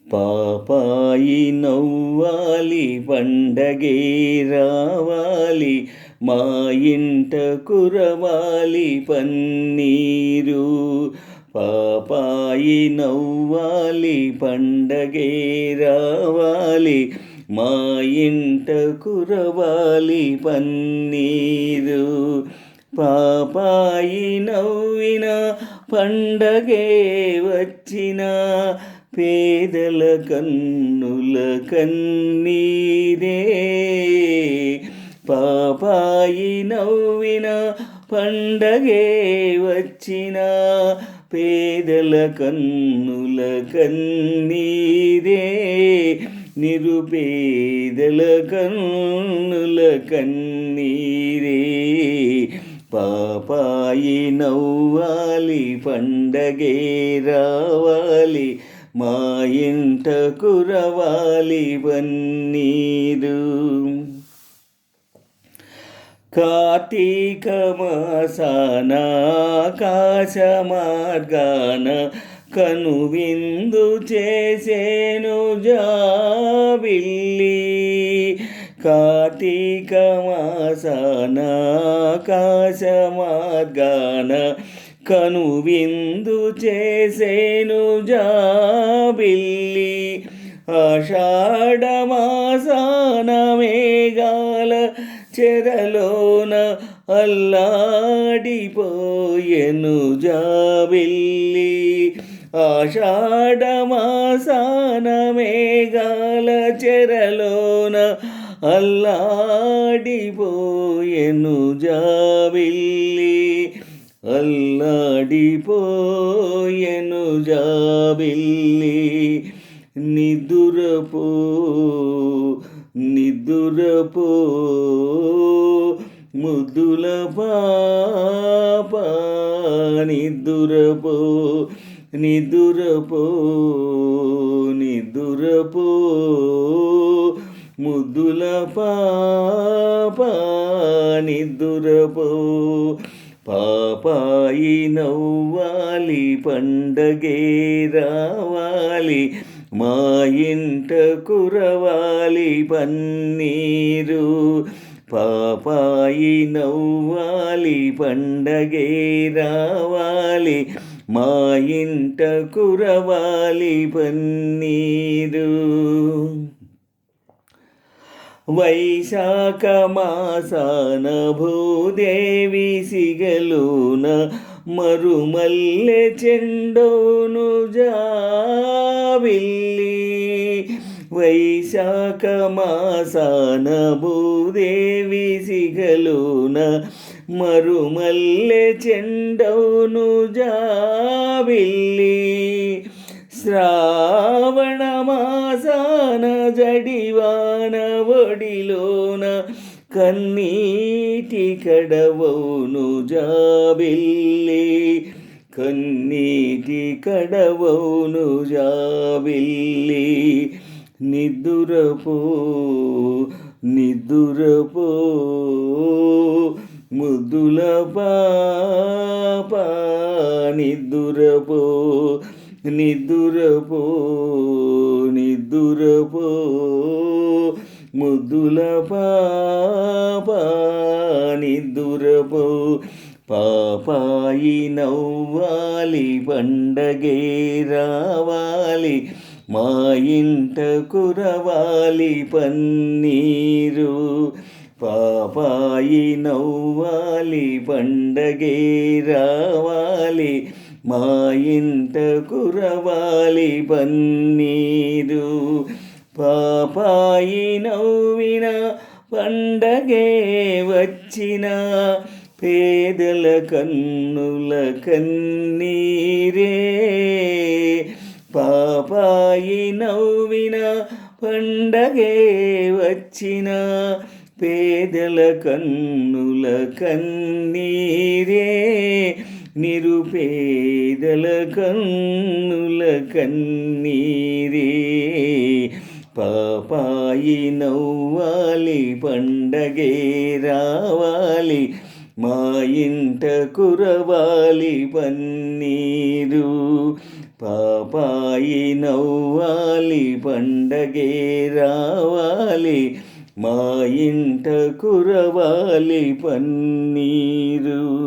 పాపాయి నవ్వాలి పండగే రావాలి, మా ఇంట కురవాలి పన్నీరు. పాపాయి నవ్వాలి పండగే రావాలి, మా ఇంట కురవాలి పన్నీరు. పాపాయి నవ్విన పండగే వచ్చిన, పేదల కన్నుల కన్నీరే. పాపాయి నవ్విన పండగే వచ్చిన, పేదల కన్నుల కన్నీరే. నిరుపేదల కన్నుల కన్నీరే. పాపాయి నవ్వాలి పండగే రావాలి, మా ఇంట కురవాలి పన్నీరు. కార్తీక మాసాన ఆకాశ మార్గాన, కనువిందు చేసేను జాబిల్లి. కార్తీక మాసాన ఆకాశ మార్గాన, కనువిందు చేసేను జాబిల్లి. ఆషాఢ మాసాన మేఘాల చెరలోన, అల్లాడిపోయెను జాబిల్లి. ఆషాఢ మాసాన మేఘాల చెరలోన, అల్లాడిపోయెను జాబిల్లి. అల్లాడిపోయెను జాబిల్లి. నిదురపో నిదురపో ముద్దుల పాప, నిదురపో నిదురపో నిదురపో ముద్దుల పాప, నిదురపో. పాపాయి నవ్వాలి పండగే రావాలి, మా ఇంట కురవాలి పన్నీరు. పాపాయి నవ్వాలి పండగే రావాలి, మా ఇంట కురవాలి పన్నీరు. వైశాఖ మాసాన భూదేవి సిగలోన, మరుమల్లె చెండోను జాబిల్లి. వైశాఖ మాసాన భూదేవి సిగలోన, మరుమల్లె చెండోను జాబిల్లి. శ్రావణ మాసాన జడివాన ఒడిలోన, కన్నీటి కడవౌను జాబిల్లి. కన్నీటి కడవౌను జాబిల్లి. నిదురపో నిదురపో ముద్దుల పాప, నిదురపో నిదురపో నిదురపో ముద్దుల పాప, నిదురపో. పాపాయి నవ్వాలి పండగే రావాలి, మా ఇంట కురవాలి పన్నీరు. పాపాయి నవ్వాలి పండగే రావాలి, మా ఇంట కురవాలి పన్నీరు. పాపాయి నవ్విన పండగే వచ్చిన, పేదల కన్నుల కన్నీరే. పాపాయి నవ్విన పండగే వచ్చిన, పేదల కన్నుల కన్నీరే. నిరుపేదల కన్నుల కన్నీరే. పాపాయి నవ్వాలి పండగే రావాలి, మా ఇంట కురవాలి పన్నీరు. పాపాయి నవ్వాలి పండగే రావాలి మా ఇంట కురవాలి పన్నీరు.